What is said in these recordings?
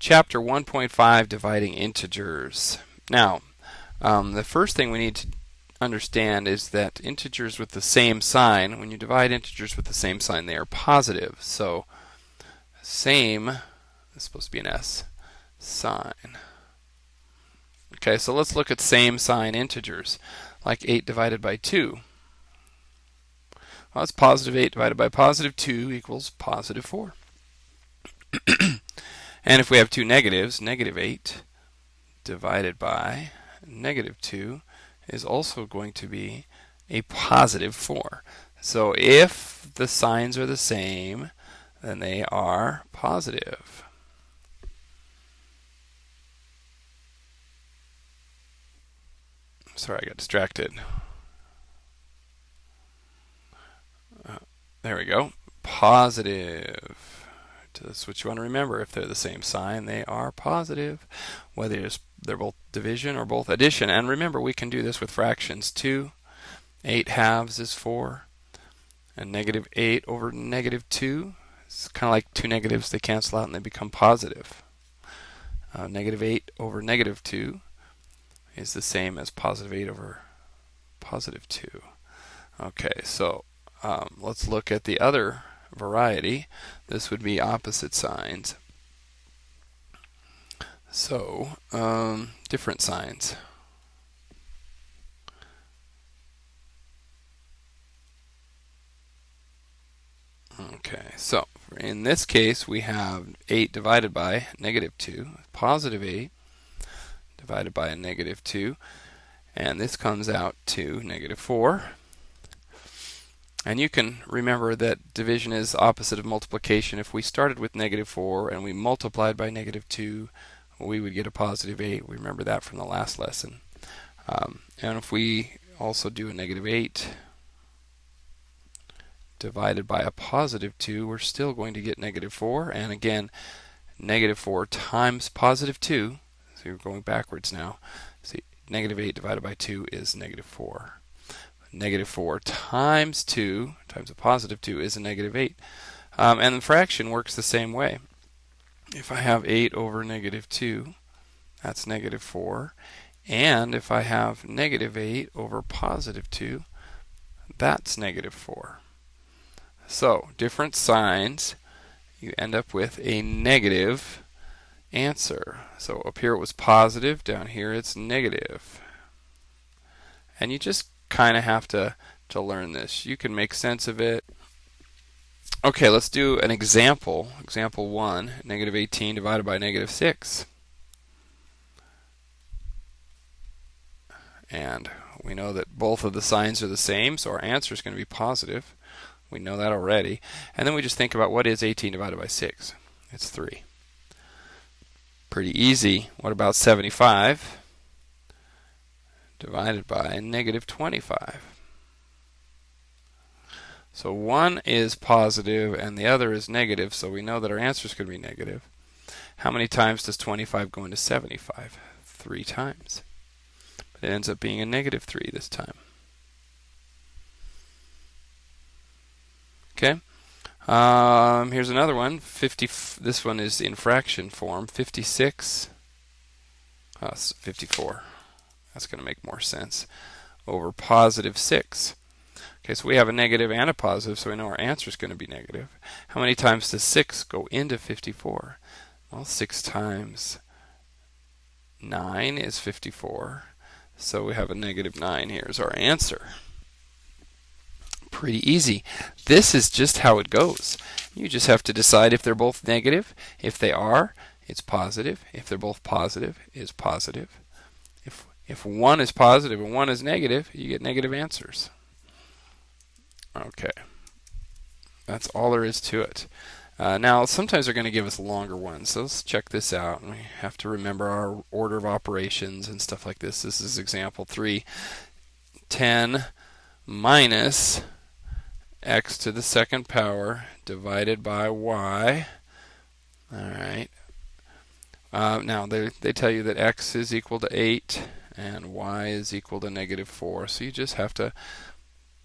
Chapter 1.5, Dividing Integers. Now, the first thing we need to understand is that integers with the same sign, when you divide integers with the same sign, they are positive. So, same, is supposed to be an S, sign. Okay, so let's look at same sign integers, like 8 divided by 2. Well, it's positive 8 divided by positive 2 equals positive 4. And if we have two negatives, negative 8 divided by negative 2 is also going to be a positive 4. So if the signs are the same, then they are positive. Sorry, I got distracted. There we go. Positive. That's what you want to remember. If they're the same sign, they are positive, whether they're both division or both addition. And remember, we can do this with fractions too. 8 halves is 4, and negative 8 over negative 2. It's kind of like two negatives. They cancel out and they become positive. Negative 8 over negative 2 is the same as positive 8 over positive 2. Okay, so let's look at the other variety. This would be opposite signs. So, different signs. Okay, so in this case we have 8 divided by negative 2, positive 8 divided by a negative 2, and this comes out to negative 4. And you can remember that division is opposite of multiplication. If we started with negative 4 and we multiplied by negative 2, we would get a positive 8. We remember that from the last lesson. And if we also do a negative 8 divided by a positive 2, we're still going to get negative 4. And again, negative 4 times positive 2, so you're going backwards now. See, negative 8 divided by 2 is negative 4. Negative 4 times 2 times a positive 2 is a negative 8. And the fraction works the same way. If I have 8 over negative 2, that's negative 4. And if I have negative 8 over positive 2, that's negative 4. So, different signs, you end up with a negative answer. So up here it was positive, down here it's negative. And you just kind of have to learn this. You can make sense of it. Okay, let's do an example. Example 1, negative 18 divided by negative 6. And we know that both of the signs are the same, so our answer is going to be positive. We know that already. And then we just think about what is 18 divided by 6. It's 3. Pretty easy. What about 75? Divided by negative 25. So one is positive and the other is negative, so we know that our answer is going to be negative. How many times does 25 go into 75? 3 times. But it ends up being a negative 3 this time. Okay. Here's another one. This one is in fraction form. 56. 54. That's going to make more sense. Over positive 6. Okay, so we have a negative and a positive, so we know our answer is going to be negative. How many times does 6 go into 54? Well, 6 times 9 is 54. So we have a negative 9 here is our answer. Pretty easy. This is just how it goes. You just have to decide if they're both negative. If they are, it's positive. If they're both positive, it's positive. If one is positive and one is negative, you get negative answers. Okay. That's all there is to it. Now, sometimes they're going to give us longer ones, so let's check this out. We have to remember our order of operations and stuff like this. This is example 3. 10 minus x to the second power divided by y. Alright. Now, they tell you that x is equal to 8 and y is equal to negative 4. So you just have to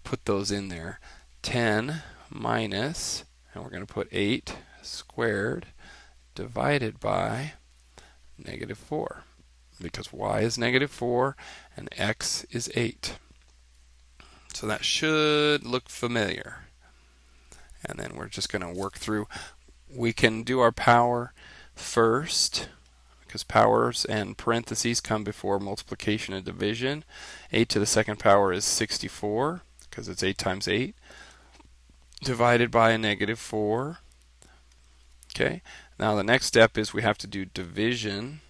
put those in there. 10 minus, and we're going to put 8 squared divided by negative 4, because y is negative 4 and x is 8. So that should look familiar. And then we're just going to work through. We can do our power first, because powers and parentheses come before multiplication and division. 8 to the second power is 64, because it's 8 times 8, divided by a negative 4. Okay, now the next step is we have to do division.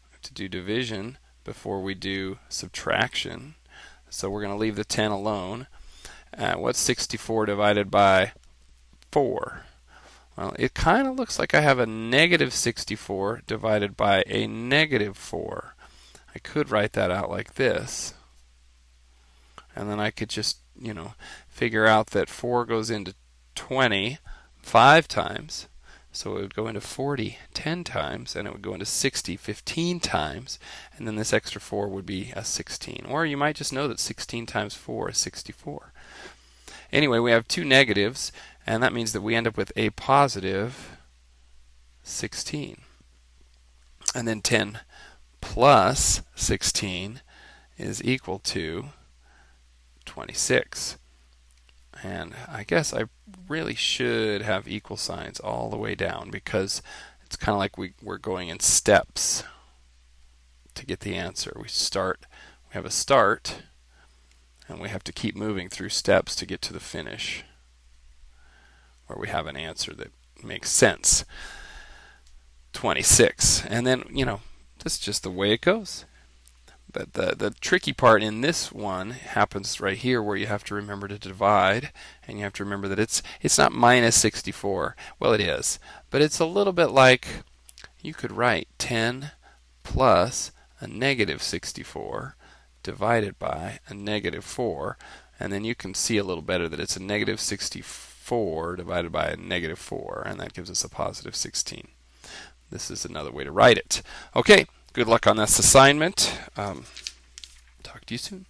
We have to do division before we do subtraction. So we're going to leave the 10 alone. What's 64 divided by 4? Well, it kind of looks like I have a negative 64 divided by a negative 4. I could write that out like this. And then I could just, figure out that 4 goes into 20 5 times. So it would go into 40 10 times, and it would go into 60 15 times, and then this extra 4 would be a 16. Or you might just know that 16 times 4 is 64. Anyway, we have two negatives, and that means that we end up with a positive 16. And then 10 plus 16 is equal to 26. And I guess I really should have equal signs all the way down, because it's kind of like we're going in steps to get the answer. We have a start, and we have to keep moving through steps to get to the finish, where we have an answer that makes sense. 26. And then, that's just the way it goes. But the tricky part in this one happens right here, where you have to remember to divide, and you have to remember that it's not minus 64. Well, it is, but it's a little bit like you could write 10 plus a negative 64 divided by a negative 4, and then you can see a little better that it's a negative 64 divided by a negative 4, and that gives us a positive 16. This is another way to write it. Okay. Good luck on this assignment. Talk to you soon.